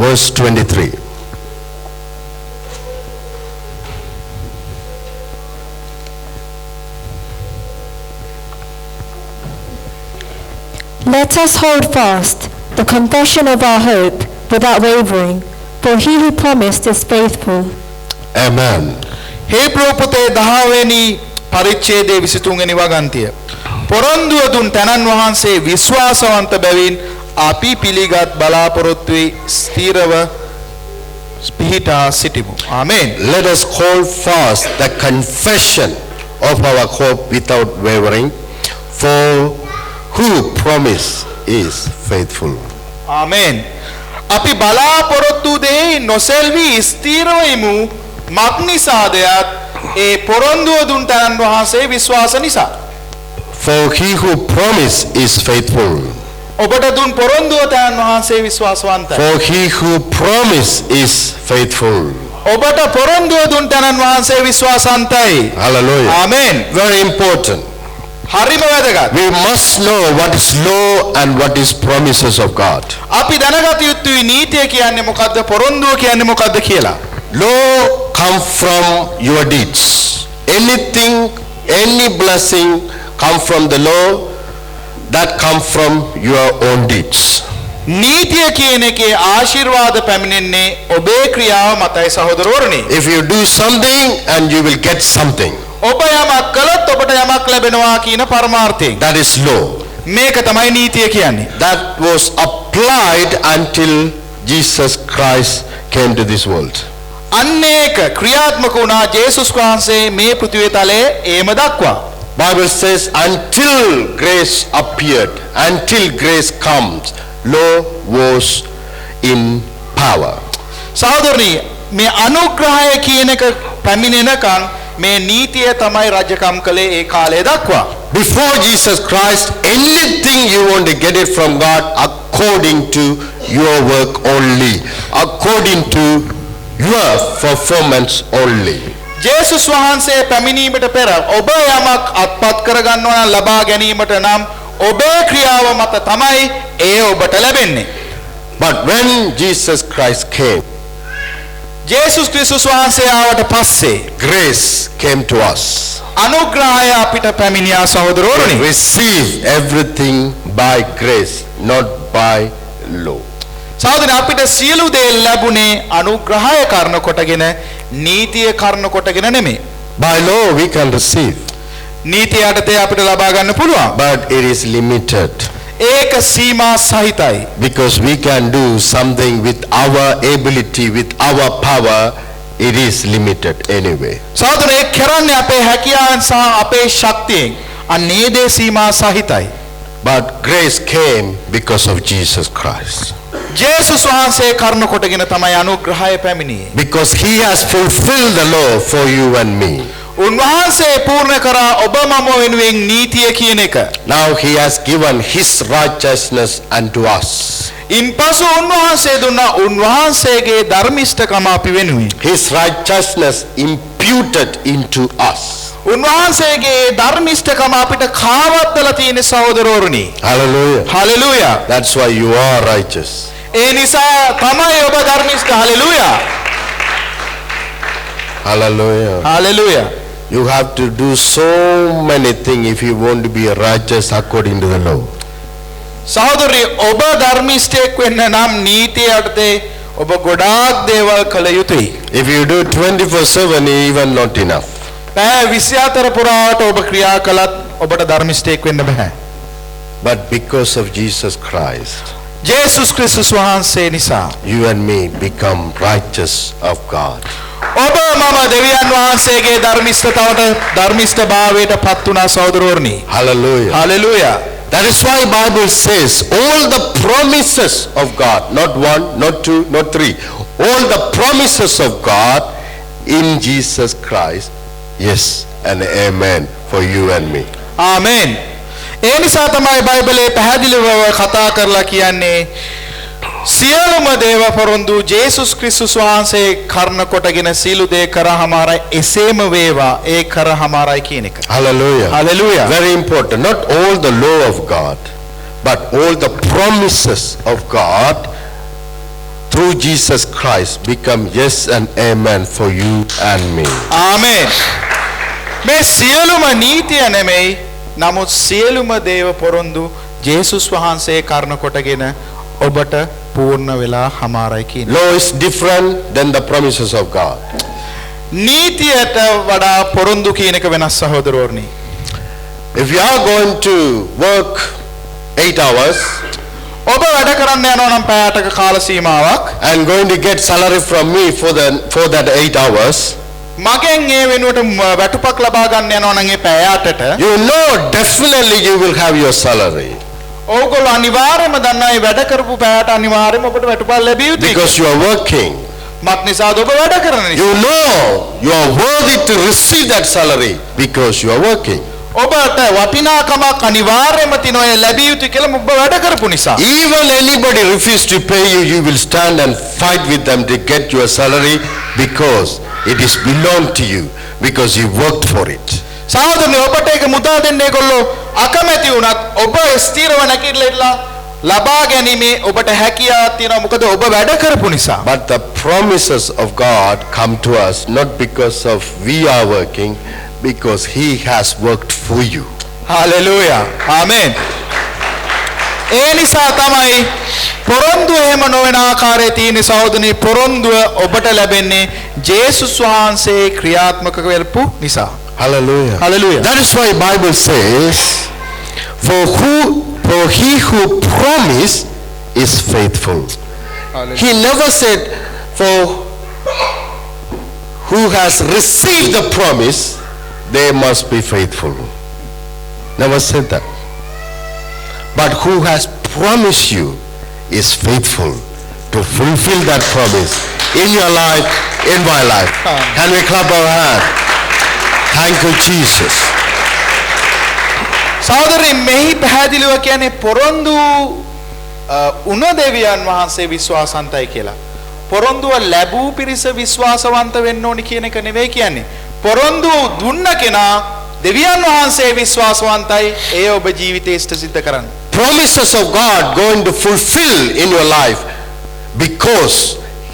verse 23. Let us hold fast the confession of our hope without wavering, for he who promised is faithful. Amen. හේබ්‍රෝ පොතේ 10 වෙනි පරිච්ඡේදයේ 23 වෙනි වගන්තිය. පොරොන්දුව දුන් තනන් වහන්සේ විශ්වාසවන්ත බැවින් අපි පිළිගත් බලාපොරොත්තුවේ ස්ථිරව පිහිටා සිටිමු. ආමේන්. Let us hold fast the confession of our hope without wavering, for who promise is faithful. ආමේන්. අපි බලාපොරොත්තු දෙහි නොසෙල්වි ස්ථිරවෙමු. මක්නිසාදයක් ඒ පොරොන්දුව දුන් තනන් වහන්සේ විශ්වාස නිසා. For he who promise is faithful. ඔබට දුන් පොරොන්දුව තනන් වහන්සේ විශ්වාසවන්තයි. For he who promise is faithful. ඔබට පොරොන්දුව දුන් තනන් වහන්සේ විශ්වාසන්තයි. Hallelujah. ආමේන්. Very important. හරිම වැදගත්. We must know what is law and what is promises of God. අපි දැනගත යුතුයි නීතිය කියන්නේ මොකද්ද පොරොන්දුව කියන්නේ මොකද්ද කියලා. Law come from your deeds. Anything, any blessing come from the law, that come from your own deeds. නීතිය කියන එකේ ආශිර්වාද පැමිණෙන්නේ ඔබේ ක්‍රියාව මතයි සහෝදරවරුනි. If you do something and you will get something, ඔබ යමක් කළොත් ඔබට යමක් ලැබෙනවා කියන පරමාර්ථයෙන්. that is law. මේක තමයි නීතිය කියන්නේ. That was applied until Jesus Christ came to this world. අන්නේක ක්‍රියාත්මක වුණා ජේසුස් වහන්සේ මේ පෘථිවි තලයේ ඒම දක්වා. Bible says until grace appeared, until grace comes, law was in power. සහෝදරනි මේ අනුග්‍රහය කියන එක පැමිණෙනකන් මේ නීතිය තමයි රජකම් කළේ ඒ කාලය දක්වා. Before Jesus Christ, anything you want to get it from God according to your work only, according to your performance only. ජේසුස් වහන්සේ පැමිණීමට පෙර ඔබ යමක් අත්පත් කරගන්නවා නම් ලබා ගැනීමට නම් ඔබේ ක්‍රියාව මත තමයි ඒ ඔබට ලැබෙන්නේ. But when Jesus Christ came, ජේසුස් ක්‍රිස්තුස් වහන්සේ ආවට පස්සේ grace came to us. අනුග්‍රහය අපිට පැමිණියා සහෝදරවරුනි. We receive everything by grace, not by law. සහෝදරනි අපිට සියලු දේ ලැබුණේ අනුග්‍රහය කරන කොටගෙන නීතිය කරන කොටගෙන නෙමෙයි. By law we can receive, නීතිය යටතේ අපිට ලබා ගන්න පුළුවන්. but it is limited. ඒක සීමා සහිතයි. Because we can do something with our ability, with our power, it is limited anyway. සහෝදරනි ඒක කරන්නේ අපේ හැකියාවෙන් සහ අපේ ශක්තියෙන්. අන්නේ දේ සීමා සහිතයි. But grace came because of Jesus Christ. ජේසුස් වහන්සේ කරන කොටගෙන තමයි අනුග්‍රහය පැමිණියේ. Because he has fulfilled the law for you and me. උන්වහන්සේ පූර්ණ කරා ඔබ මම වෙනුවෙන් නීතිය කියන එක. Now he has given his righteousness unto us. ඉන්පසු උන්වහන්සේ දුන්නා උන්වහන්සේගේ ධර්මිෂ්ඨකම අපි වෙනුවෙන්. His righteousness imputed into us. උන්වහන්සේගේ ධර්මිෂ්ඨකම අපිට කාවත්තලා තියෙන සහෝදරවරුනි. Hallelujah. Hallelujah. That's why you are righteous. ඒ නිසා තමයි ඔබ ධර්මිෂ්ඨ. Hallelujah. Hallelujah. Hallelujah. You have to do so many things if you want to be righteous according to the law. සහෝදරි ඔබ ධර්මිෂ්ඨයෙක් වෙන්න නම් නීතිය යටතේ ඔබ ගොඩාක් දේවල් කළ යුතුයි. If you do 24/7, even not enough. පැය 24 පුරාවට ඔබ ක්‍රියා කළත් ඔබට ධර්මිෂ්ඨයෙක් වෙන්න බෑ. But because of Jesus Christ, ජේසුස් ක්‍රිස්තුස් වහන්සේ නිසා you and me become righteous of God. ඔබ මම දෙවියන් වහන්සේගේ ධර්මිෂ්ඨභාවයට පත් වුණා සහෝදරවරුනි. Hallelujah. Hallelujah. That is why Bible says all the promises of God, not one, not two, not three, all the promises of God in Jesus Christ, yes and amen for you and me. ආමෙන්. ඒ නිසා තමයි බයිබලයේ පැහැදිලිව කතා කරලා කියන්නේ සියලුම දේව පොරොන්දු ජේසුස් ක්‍රිස්තුස් වහන්සේ කරන කොටගෙන සීල දේ කරාමාරයි එසේම වේවා ඒ කරාමාරයි කියන එක. Hallelujah. Hallelujah. Very important. Not all the law of God, but all the promises of God through Jesus Christ become yes and amen for you and me. ආමේන්. මේ සියලුම නීතිය නෙමෙයි. නමුත් සියලුම දේව පොරොන්දු ජේසුස් වහන්සේ කර්ණ කොටගෙන ඔබට පූර්ණ වෙලා හමාරයි කියන්නේ. Law is different than the promises of God. නීතියට වඩා පොරොන්දු කියන එක වෙනස් සහෝදරවරුනි. If you are going to work 8 hours ඔබ වැඩ කරන්න යනවා නම් පැය 8ක කාල සීමාවක් and going to get salary from me for that 8 hours, මගෙන් ඒ වෙනුවට වැටුපක් ලබා ගන්න යනවා නම් ඒ පැය 8ට you know definitely you will have your salary ඕගොල්ලෝ අනිවාර්යයෙන්ම දන්නා මේ වැඩ කරපු පැයට අනිවාර්යයෙන්ම ඔබට වැටුපක් ලැබිය යුතුයි. because you are working. මත් නිසාද ඔබ වැඩ කරන නිසා. You know you are worthy to receive that salary because you are working. ඔබට වටිනාකමක් අනිවාර්යයෙන්ම තියෙනවා ඒ ලැබිය යුතුයි කියලා ඔබ වැඩ කරපු නිසා. Even anybody refuse to pay you, you will stand and fight with them to get your salary because it is belong to you because you worked for it. සහෝදරනි ඔබට ඒක මුදා දෙන්න ඒගොල්ලෝ අකමැති වුණත් ඔබ ස්ථිරව නැගිටලා ලබා ගැනීමේ ඔබට හැකියාවක් තියෙනවා මොකද ඔබ වැඩ කරපු නිසා. But the promises of God come to us not because of we are working, because he has worked for you. Hallelujah. Amen. ඒ නිසා තමයි පොරොන්දු එහෙම නොවන ආකාරයේ තියෙන සහෝදරනි පොරොන්දුව ඔබට ලැබෙන්නේ ජේසුස් වහන්සේ ක්‍රියාත්මක කරපු නිසා. Hallelujah. Hallelujah. That is why Bible says, for he who promised is faithful. Hallelujah. He never said for who has received the promise they must be faithful. Never said that. But who has promised you is faithful to fulfill that promise in your life, in my life. Can we clap our hands? Thank you, Jesus. සහෝදරනි මෙහි පැහැදිලිව කියන්නේ පොරොන්දු උන දෙවියන් වහන්සේ විශ්වාසන්තයි කියලා. පොරොන්දුව ලැබූ පිරිස විශ්වාසවන්ත වෙන්න ඕනි කියන එක නෙවෙයි කියන්නේ. පොරොන්දු දුන්න කෙනා දෙවියන් වහන්සේ විශ්වාසවන්තයි ඒ ඔබ ජීවිතේ ඉෂ්ට සිද්ධ කරන්න. Promises of God going to fulfill in your life because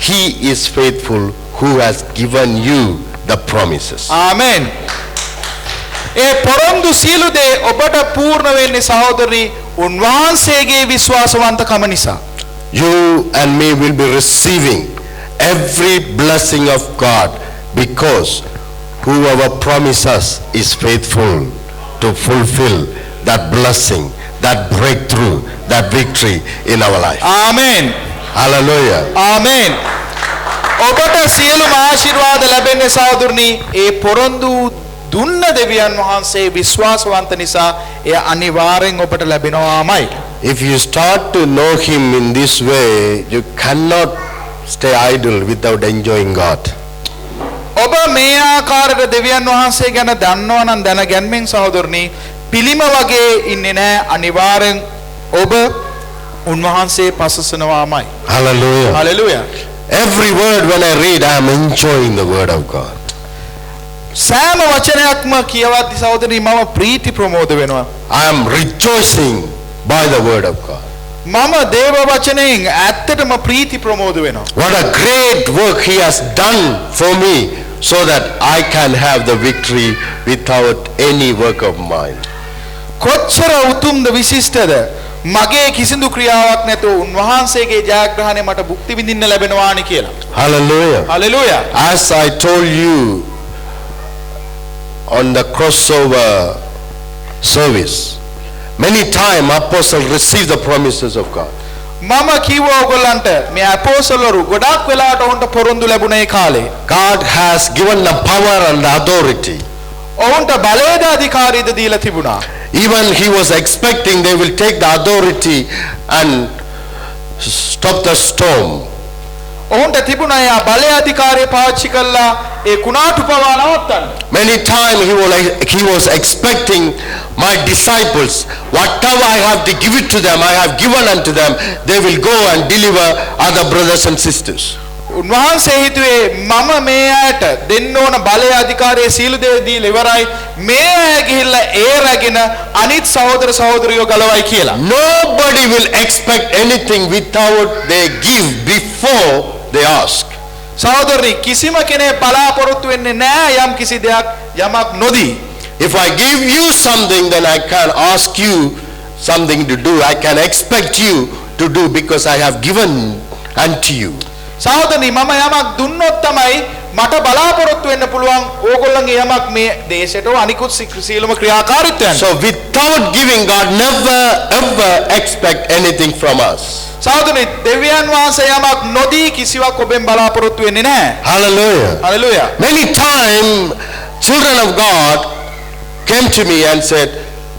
he is faithful who has given you the promises. ආමෙන්. ඒ පොරොන්දු සියලු දේ ඔබට පූර්ණ වෙන්නේ සහෝදරනි උන්වහන්සේගේ විශ්වාසවන්තකම නිසා. You and me will be receiving every blessing of God because whoever promises is faithful to fulfill that blessing, that breakthrough, that victory in our life. Amen. Hallelujah. ආමෙන්. ඔබට සියලුම ආශිර්වාද ලැබෙන්නේ සහෝදරනි ඒ පොරොන්දු දුන්න දෙවියන් වහන්සේ විශ්වාසවන්ත නිසා එය අනිවාර්යෙන් ඔබට ලැබෙනවාමයි. If you start to know him in this way, you cannot stay idle without enjoying God. ඔබ මේ ආකාරයට දෙවියන් වහන්සේ ගැන දන්නවා නම් දැනගැන්මෙන් සහෝදරනි පිළිම වගේ ඉන්නේ නැහැ අනිවාර්යෙන් ඔබ උන්වහන්සේ පසසනවාමයි. Hallelujah. Hallelujah. Every word when I read, I am enjoying the word of God. සෑම වචනයක්ම කියවද්දි සහෝදරනි මම ප්‍රීති ප්‍රමෝද වෙනවා. I am rejoicing by the word of God. මම දේව වචනයෙන් ඇත්තටම ප්‍රීති ප්‍රමෝද වෙනවා. What a great work he has done for me so that I can have the victory without any work of mine. කොච්චර උතුම්ද විශිෂ්ටද මගේ කිසිදු ක්‍රියාවක් නැතුව උන්වහන්සේගේ ජයග්‍රහණය මට භුක්ති විඳින්න ලැබෙනවානි කියලා. Hallelujah. Hallelujah. As I told you on the crossover service, many times apostle received the promises of God. මම කිව්වා ඔයගොල්ලන්ට මේ අපෝස්තලවරු ගොඩක් වෙලාවට උන්ට පොරොන්දු ලැබුණේ කාලේ. God has given the power and the authority. ඔවුන්ට බලයද අධිකාරියද දීලා තිබුණා. Even he was expecting they will take the authority and stop the storm. ඔවුන්ට තිබුණා යා බලය අධිකාරිය පාවිච්චි කළා ඒ කුණාටු පවා නවත්තන්න. Many times he was expecting my disciples, whatever I have to give it to them, I have given unto them, they will go and deliver other brothers and sisters. උන්වහන්සේ හිතුවේ මම මේ අයට දෙන්න ඕන බලය අධිකාරයේ සීල දේ දීලා ඉවරයි මේ අය ගිහිල්ලා ඒ රැගෙන අනිත් සහෝදර සහෝදරියෝ ගලවයි කියලා. Nobody will expect anything without they give before they ask. සහෝදරනි කිසිම කෙනෙක් බලාපොරොත්තු වෙන්නේ නැහැ යම් කිසි දෙයක් යමක් නොදී. If I give you something, then I can ask you something to do. I can expect you to do because I have given unto you. සහෝදරනි මම යමක් දුන්නොත් තමයි මට බලාපොරොත්තු වෙන්න පුළුවන් ඕගොල්ලන්ගේ යමක් මේ දේශයට අනිකුත් සීලම ක්‍රියාකාරීත්වයන්. So without giving, God never ever expect anything from us. සහෝදරනි දෙවියන් වහන්සේ යමක් නොදී කිසිවක් ඔබෙන් බලාපොරොත්තු වෙන්නේ නැහැ. Hallelujah. Hallelujah. Many times children of God came to me and said,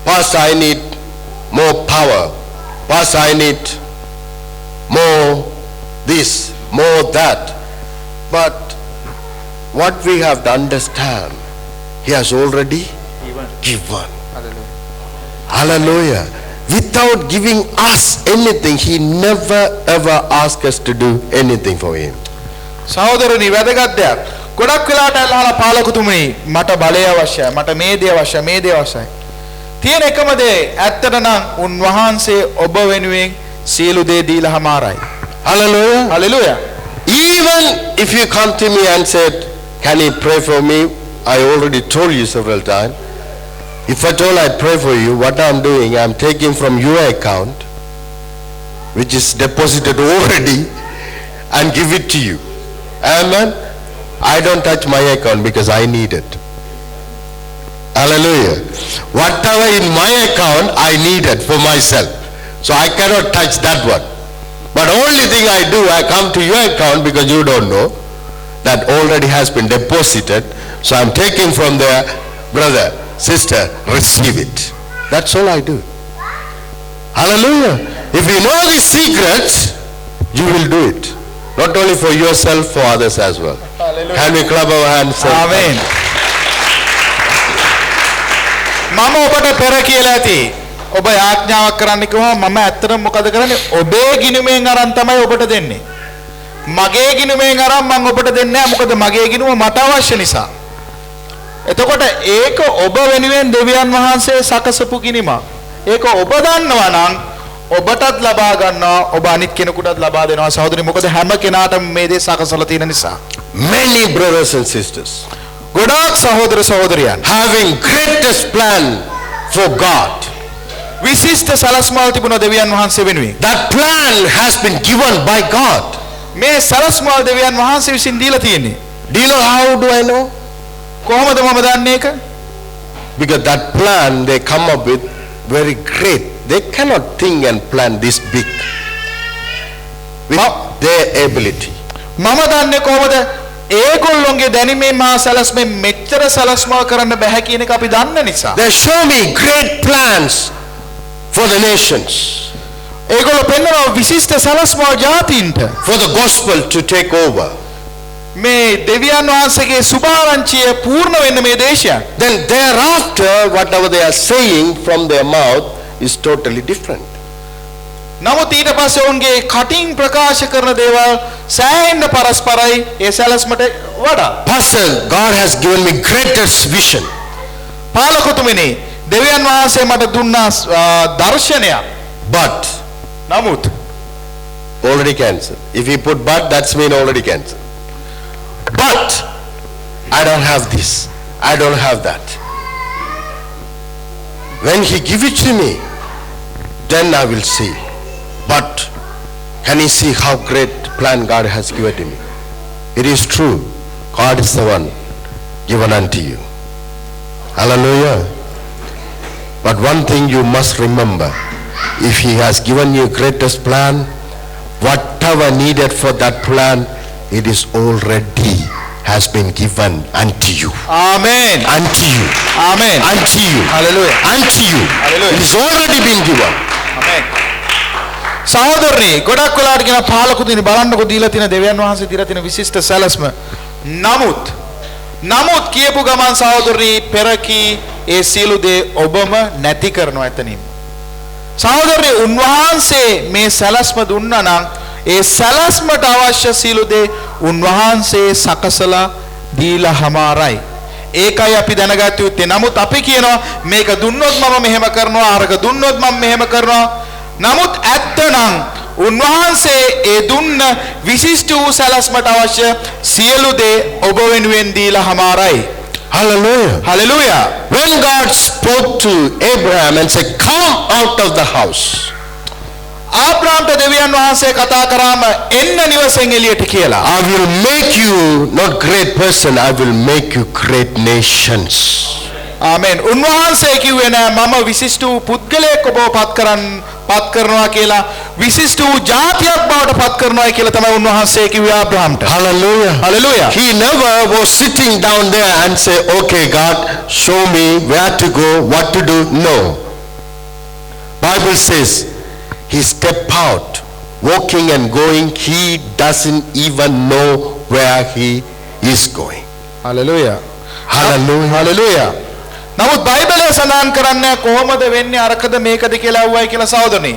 Pastor, I need more power. Pastor, I need more this, more that. But what we have to understand, He has already given. Hallelujah. Without giving us anything, He never ever asks us to do anything for Him. සහෝදරනි වැදගත් දෙයක්. ගොඩක් වෙලාට අහලා පාලකතුමනි මට බලය අවශ්‍යයි. මට මේ දේ අවශ්‍යයි. මේ දේ අවශ්‍යයි. තියෙන එකම දේ ඇත්තට නම් උන්වහන්සේ ඔබ වෙනුවෙන් සියලු දේ දීලා හමාරයි. Hallelujah. Hallelujah. Even if you come to me and said, can you pray for me? I already told you several times. If at all I pray for you, what I'm doing, I'm taking from your account, which is deposited already, and give it to you. Amen. I don't touch my account because I need it. Hallelujah. Whatever in my account, I need it for myself. So I cannot touch that one. But only thing I do, I come to your account because you don't know that already has been deposited. So I'm taking from there, brother, sister, receive it. That's all I do. Hallelujah. If you know the secrets, you will do it. Not only for yourself, for others as well. Hallelujah. Can we clap our hands? Amen. මම ඔබට පෙර කියලා ඇති. ඔබ යාඥාවක් කරන්න කිව්වම මම ඇත්තටම මොකද කරන්නේ? ඔබේ ගිණුමෙන් අරන් තමයි ඔබට දෙන්නේ. මගේ ගිණුමෙන් අරන් මම ඔබට දෙන්නේ නැහැ. මොකද මගේ ගිණුම මට අවශ්‍ය නිසා. එතකොට ඒක ඔබ වෙනුවෙන් දෙවියන් වහන්සේ සකසපු ගිණිම. ඒක ඔබ දන්නවා නම් ඔබටත් ලබා ගන්නවා ඔබ අනිත් කෙනෙකුටත් ලබා දෙනවා සහෝදරනි මොකද හැම කෙනාටම මේ දේ සකසලා තියෙන නිසා. Many brothers and sisters ගොඩාක් සහෝදර සහෝදරියන් having greatest plan for God. විශිෂ්ට සලස්මල් තිබුණ දෙවියන් වහන්සේ වෙනුවෙන්. That plan has been given by God. මේ සලස්මල් දෙවියන් වහන්සේ විසින් දීලා තියෙන්නේ. Do you know how do I know? කොහොමද මම දන්නේ ඒක? Because that plan they come up with very great. They cannot think and plan this big with their ability. මම දන්නේ කොහොමද? ඒගොල්ලොන්ගේ දැනීමෙන් මා සලස්මෙන් මෙච්චර සලස්මල් කරන්න බෑ කියන එක අපි දන්න නිසා. They show me great plans for the nations. ඒගොල්ලෝ පෙන්වනවා විශිෂ්ට සලස්මල් ජාතීන්ට. For the gospel to take over. මේ දෙවියන් වහන්සේගේ සුභාරංචිය පූර්ණ වෙන්න මේ දේශය. Then thereafter whatever they are saying from their mouth is totally different. නමුත් ඊට පස්සේ ඔවුන්ගේ කටින් ප්‍රකාශ කරන දේවල් සෑහෙන්න පරස්පරයි ඒ සැලැස්මට වඩා. Pastor, God has given me greatest vision. පාලකතුමනි දෙවියන් වහන්සේ මට දුන්නා දර්ශනයක්. But නමුත් already cancelled. If you put but, that's mean already cancelled. But I don't have this. I don't have that. When He give it to me, then I will see. But can you see how great plan God has given to me? It is true. God is the one given unto you. Hallelujah. But one thing you must remember, if He has given you greatest plan, whatever needed for that plan, it is already has been given unto you. Amen. Unto you. Amen. Unto you. Hallelujah. Unto you. Hallelujah. It is already been given. Amen. සහෝදරනි ගොඩක් වෙලාවට කියන පාලකුතුනි බලන්නකො දීලා තියෙන දෙවියන් වහන්සේ දීලා තියෙන විශිෂ්ට සැලැස්ම. නමුත් කියපු ගමන් සහෝදරනි පෙරකී ඒ සියලු දේ ඔබම නැති කරනවා එතනින්. සහෝදරනි උන්වහන්සේ මේ සැලැස්ම දුන්නා නම් ඒ සැලැස්මට අවශ්‍ය සියලු දේ උන්වහන්සේ සකසලා දීලා හමාරයි. ඒකයි අපි දැනගත යුත්තේ. නමුත් අපි කියනවා මේක දුන්නොත් මම මෙහෙම කරනවා, අරක දුන්නොත් මම මෙහෙම කරනවා. නමුත් ඇත්තනම් උන්වහන්සේ ඒ දුන්න විශිෂ්ට වූ සැලැස්මට අවශ්‍ය සියලු දේ ඔබ වෙනුවෙන් දීලා හමාරයි. Hallelujah. Hallelujah. When God spoke to Abraham and said, "Come out of the house," ආබ්‍රාම්ට දෙවියන් වහන්සේ කතා කරාම එන්න නිවසෙන් එළියට කියලා. I will make you not great person, I will make you great nations. ආමෙන්. උන්වහන්සේ කිව්වේ නෑ මම විශිෂ්ට වූ පුද්ගලයෙක් ඔබව පත් කරනවා කියලා. විශිෂ්ට වූ ජාතියක් බවට පත් කරනවා කියලා තමයි උන්වහන්සේ කිව්වේ ආබ්‍රාම්ට. Hallelujah. Hallelujah. He never was sitting down there and say, "Okay, God, show me where to go, what to do." No. Bible says he stepped out, walking and going. He doesn't even know where he is going. Hallelujah. Hallelujah. Hallelujah. නමුත් බයිබලයේ සඳහන් කරන්නේ කොහොමද වෙන්නේ අරකද මේකද කියලා අහුවයි කියලා සහෝදරනි.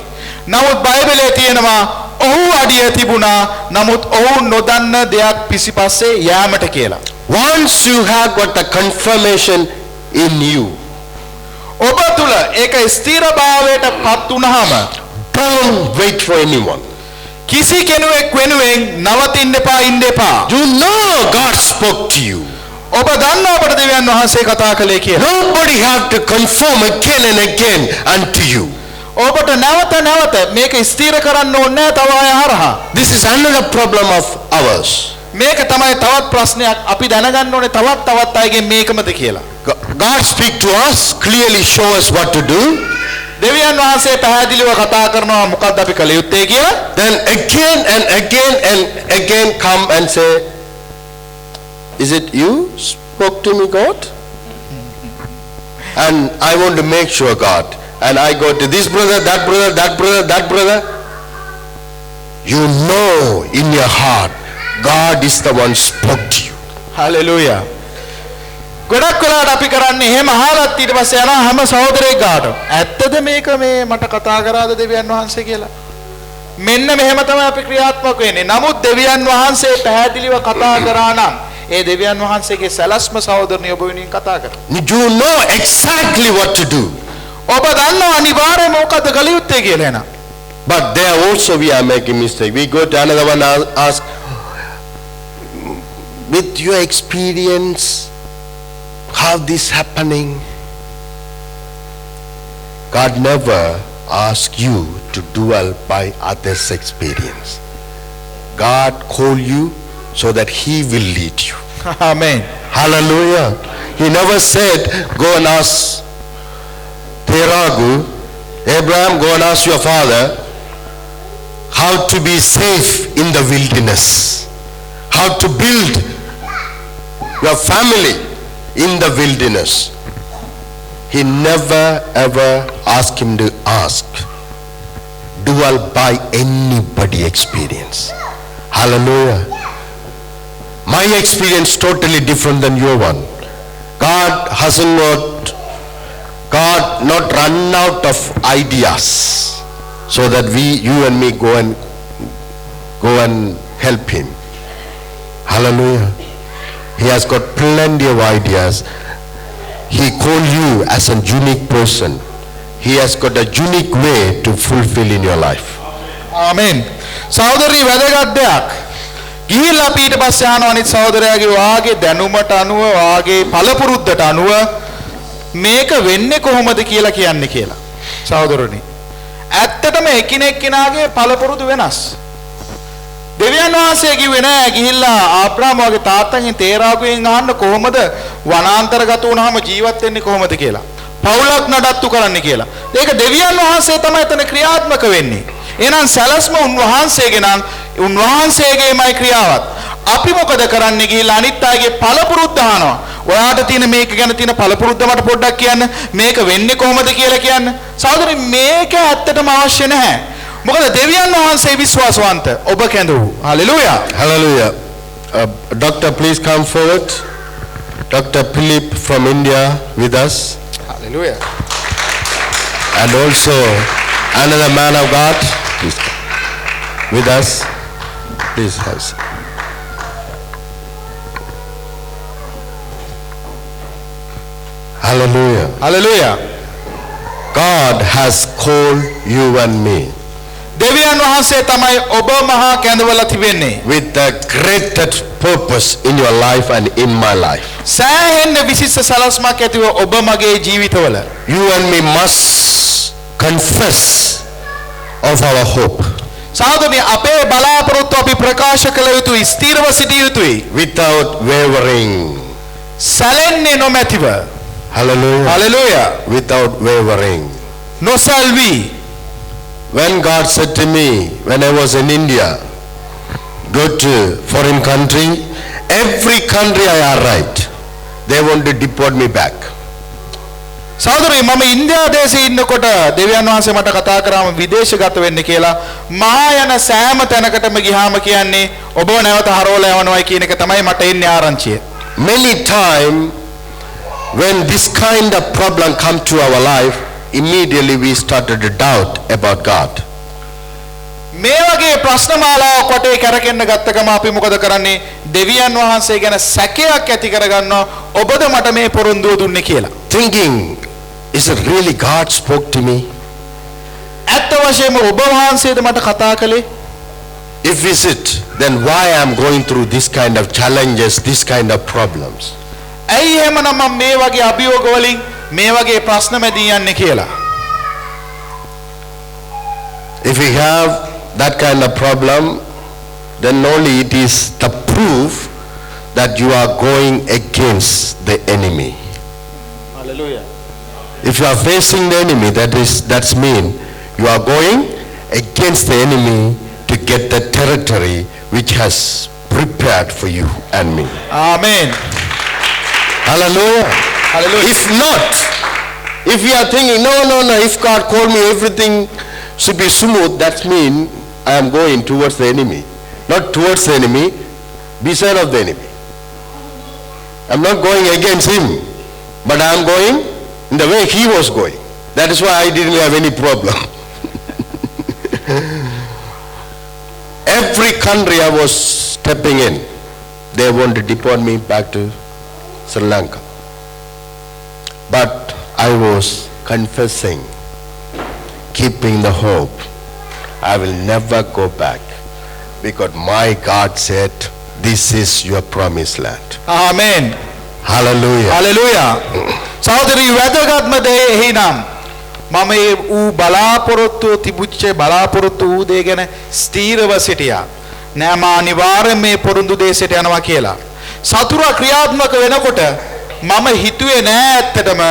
නමුත් බයිබලයේ තියෙනවා ඔහු අඩිය තිබුණා නමුත් ඔහු නොදන්න දෙයක් පිසිපස්සේ යෑමට කියලා. Once you have got the confirmation in you, ඔබ තුල ඒක ස්ථිරභාවයට පත් වුණාම don't wait for anyone. කිසි කෙනෙක් වෙනුවෙන් නවතින්න එපා ඉන්න එපා. You know God spoke to you. ඔබ දන්නා ඔබට දෙවියන් වහන්සේ කතා කළේ කියලා. Nobody have to confirm again and again unto you. ඔබට නැවත නැවත මේක ස්ථිර කරන්න ඕනේ නැහැ තව අය හරහා. This is another problem of ours. මේක තමයි තවත් ප්‍රශ්නයක්. අපි දැනගන්න ඕනේ තවත් අයගෙන් මේකමද කියලා. God speak to us, clearly show us what to do. දෙවියන් වහන්සේ පැහැදිලිව කතා කරනවා මොකක්ද අපි කළ යුත්තේ කියලා. Then again and again and again come and say, "Is it you spoke to me, God?" And I want to make sure, God. And I go to this brother, that brother, that brother, that brother. You know in your heart, God is the one spoke to you. Hallelujah. ගොඩක් වෙලාවට අපි කරන්නේ එහෙම අහලත් ඊට පස්සේ යනවා හැම සහෝදරයෙක් ගාට. ඇත්තද මේක මේ මට කතා කරාද දෙවියන් වහන්සේ කියලා? මෙන්න මෙහෙම තමයි අපි ක්‍රියාත්මක වෙන්නේ. නමුත් දෙවියන් වහන්සේ පැහැදිලිව කතා කරා නම් ඒ දෙවියන් වහන්සේගේ සැලැස්ම සහෝදරණිය ඔබ වෙනුවෙන් කතා කරනවා. You know exactly what to do. ඔබ දන්නවා අනිවාර්යයෙන්ම මොකද කළ යුත්තේ කියලා එනවා. But there also we are making mistake. We go to another one and ask, with your experience, how this happening? God never asks you to dwell by others' experience. God call you so that he will lead you. Amen. Hallelujah. He never said, "Go and ask Teragu, Abraham, go and ask your father how to be safe in the wilderness, how to build your family in the wilderness." He never ever asked him to ask, dwell by anybody experience. Hallelujah. My experience totally different than your one. God not run out of ideas so that you and me go and help him. Hallelujah. He has got plenty of ideas. He called you as a unique person. He has got a unique way to fulfill in your life. Amen. සහෝදරි වැදගත් දෙයක්. ගිහිල්ලා අපි ඊට පස්සේ අහනවා අනිත් සහෝදරයාගේ වාගේ දැනුමට අනුව වාගේ පළපුරුද්දට අනුව මේක වෙන්නේ කොහොමද කියලා කියන්නේ කියලා. සහෝදරනි. ඇත්තටම එකිනෙකනාගේ පළපුරුදු වෙනස්. දෙවියන් වහන්සේ කිව්වේ නෑ ගිහිල්ලා ආබ්‍රාම වගේ තාත්තගෙන් තේරාගුවෙන් අහන්න කොහොමද වනාන්තරගත වුණාම ජීවත් වෙන්නේ කොහොමද කියලා. පවුලක් නඩත්තු කරන්න කියලා. ඒක දෙවියන් වහන්සේ තමයි එතන ක්‍රියාත්මක වෙන්නේ. එහෙනම් සැලැස්ම උන්වහන්සේගේ නම් උන්වහන්සේගේමයි ක්‍රියාවත්. අපි මොකද කරන්නේ ගිහිල්ලා අනිත් අයගේ පළපුරුද්ද අහනවා. ඔයාට තියෙන මේක ගැන තියෙන පළපුරුද්ද මට පොඩ්ඩක් කියන්න. මේක වෙන්නේ කොහොමද කියලා කියන්න. සහෝදරි මේක ඇත්තටම අවශ්‍ය නැහැ. මොකද දෙවියන් වහන්සේ විශ්වාසවන්ත ඔබ කැඳවූ. Hallelujah. Hallelujah. Doctor, please come forward. Dr. Philip from India with us. Hallelujah. And also another man of God with us. Please have a seat. Hallelujah. Hallelujah. God has called you and me දෙවියන් වහන්සේ තමයි ඔබ මහා කැඳවලා තිබෙන්නේ. with the greatest purpose in your life and in my life. සෑහෙන්න විශිෂ්ට සලස්මක් ඇතිව ඔබ මගේ ජීවිතවල. You and me must confess of our hope සහෝදරනි අපේ බලාපොරොත්තු අපි ප්‍රකාශ කළ යුතුයි, ස්ථිරව සිටිය යුතුයි. without wavering. සැලෙන්නේ නොමැතිව. Hallelujah. Hallelujah. Without wavering. නොසල්වි. When God said to me when I was in India, go to foreign country, every country I arrived, they want to deport me back. සහෝදරනි මම ඉන්දියා දේශයේ ඉන්නකොට දෙවියන් වහන්සේ මට කතා කරාම විදේශගත වෙන්න කියලා. මහා යන සෑම තැනකටම ගියාම කියන්නේ ඔබව නැවත හරවලා යවනවායි කියන එක තමයි මට එන්නේ ආරංචිය. Many time when this kind of problem come to our life, immediately we started to doubt about God. මේ වගේ ප්‍රශ්න මාලාවක් වටේ කරකෙන්න ගත්ත ගම අපි මොකද කරන්නේ? දෙවියන් වහන්සේ ගැන සැකයක් ඇති කරගන්නවා. ඔබද මට මේ පොරොන්දුව දුන්නේ කියලා. Thinking, is it really God spoke to me? ඇත්ත වශයෙන්ම ඔබ වහන්සේද මට කතා කළේ? If is it, then why I am going through this kind of challenges, this kind of problems? ඇයි එහෙමනම් මම මේ වගේ අභියෝග වලින් මේ වගේ ප්‍රශ්න මැදින් යන්නේ කියලා? If we have that kind of problem, then only it is the proof that you are going against the enemy. Hallelujah. If you are facing the enemy, that's mean you are going against the enemy to get the territory which has prepared for you and me. Amen. Hallelujah. Hallelujah. If not, if you are thinking, no, if God called me, everything should be smooth, that mean I am going towards the enemy. Not towards the enemy, beside of the enemy. I am not going against him, but I am going in the way he was going. That is why I didn't have any problem. Every country I was stepping in, they want to deport me back to Sri Lanka. But I was confessing, keeping the hope. I will never go back because my God said, this is your promised land. Amen. Hallelujah. Hallelujah. සහෝදරි වැදගත්ම දේ එහිනම් මම ඌ බලාපොරොත්තු තිබුච්ච බලාපොරොත්තු ඌ දේ ගැන ස්ථීරව සිටියා. නෑ මා අනිවාර්යෙන් මේ පොරොන්දු දේශයට යනවා කියලා. සතුරා ක්‍රියාත්මක වෙනකොට මම හිතුවේ නෑ ඇත්තටම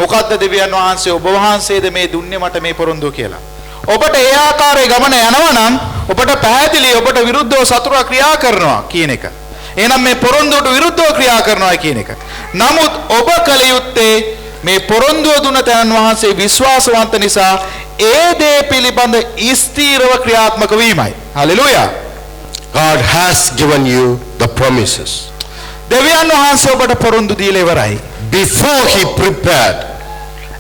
මොකද්ද දෙවියන් වහන්සේ ඔබ වහන්සේද මේ දුන්නේ මට මේ පොරොන්දුව කියලා. ඔබට ඒ ආකාරයේ ගමන යනවා නම් ඔබට පැහැදිලි ඔබට විරුද්ධව සතුරා ක්‍රියා කරනවා කියන එක. එහෙනම් මේ පොරොන්දුවට විරුද්ධව ක්‍රියා කරනවා කියන එක. නමුත් ඔබ කල යුත්තේ මේ පොරොන්දුව දුන්න තැනන් වහන්සේ විශ්වාසවන්ත නිසා ඒ දේ පිළිබඳ ස්ථීරව ක්‍රියාත්මක වීමයි. Hallelujah. God has given you the promises. දෙවියන් වහන්සේ ඔබට පොරොන්දු දීලා ඉවරයි. Before he prepared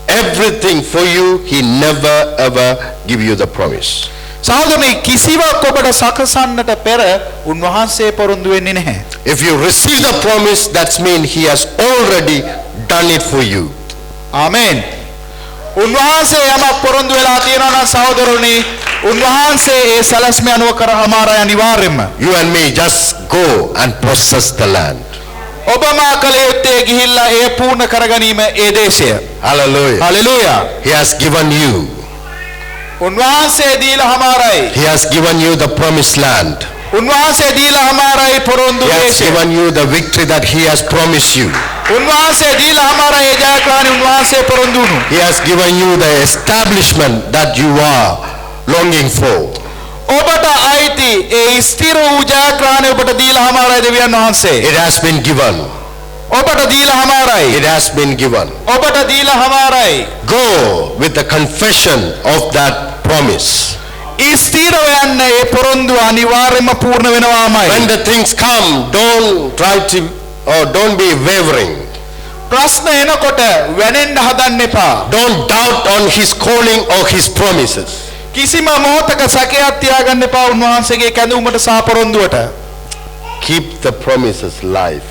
everything for you, he never ever give you the promise. සහෝදරනි කිසිවක් ඔබට සකසන්නට පෙර උන්වහන්සේ පොරොන්දු වෙන්නේ නැහැ. If you receive the promise, that means he has already done it for you. ආමෙන්. උන්වහන්සේ යමක් පොරොන්දු වෙලා තියෙනවා නම් සහෝදරනි උන්වහන්සේ ඒ සලස්ම අනුව කරහමාරය අනිවාර්යයෙන්ම. You and me just go and possess the land. ඔබ මා කල යුත්තේ ගිහිල්ලා ඒ පූර්ණ කරගැනීම ඒ දේශය. Hallelujah. Hallelujah. He has given you. උන්වහන්සේ දීලා හමාරයි. He has given you the promised land. උන්වහන්සේ දීලා හමාරයි පොරොන්දු He has දේශය. given you the victory that he has promised you. උන්වහන්සේ දීලා හමාරයි ඒ ජයග්‍රහණය උන්වහන්සේ පොරොන්දු වුණු. He has given you the establishment that you are longing for. ඔබට අයිති ඒ ස්ථිර වූ ජයග්‍රහණය ඔබට දීලා හමාරයි දෙවියන් වහන්සේ. It has been given. ඔබට දීලා හමාරයි. It has been given. ඔබට දීලා හමාරයි. Go with the confession of that promise. ස්ථිරව යන්න ඒ පොරොන්දු අනිවාර්යයෙන්ම පූර්ණ වෙනවාමයි. When the things come, don't try to or don't be wavering. ප්‍රශ්න එනකොට වැනෙන්න හදන්න එපා. Don't doubt on his calling or his promises. කිසිම මොහොතක සැකයක් තියාගන්න එපා උන්වහන්සේගේ කැඳවුමට සහ පොරොන්දුවට. Keep the promises live.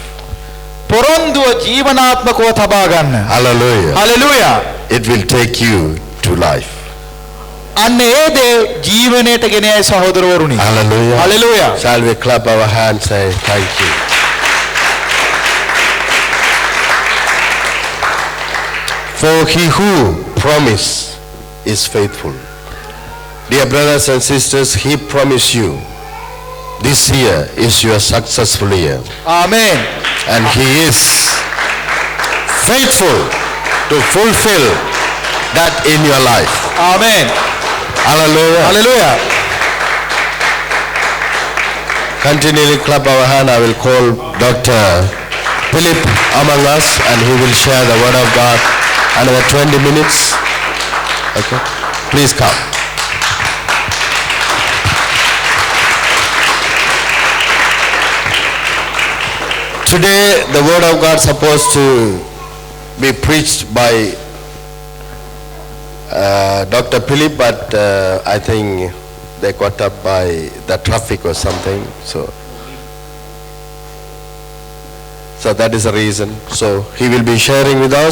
පොරොන්දුව ජීවනාත්මකව තබා ගන්න. Hallelujah. Hallelujah. It will take you to life. අන්න ඒ දේ ජීවනයට ගෙන යයි සහෝදරවරුනි. Hallelujah. Hallelujah. Shall we clap our hands and say thank you? For he who promised is faithful. Dear brothers and sisters, he promised you this year is your successful year. ආමේන්. And he is faithful to fulfill that in your life. ආමේන්. Hallelujah. Hallelujah. Continually clap our hand. I will call Dr. Philip among us and he will share the word of God another 20 minutes. Okay. Please come. Today the word of God supposed to be preached by Dr. Philip, but I think they got up by the traffic or something. So that is the reason. So he will be sharing with us.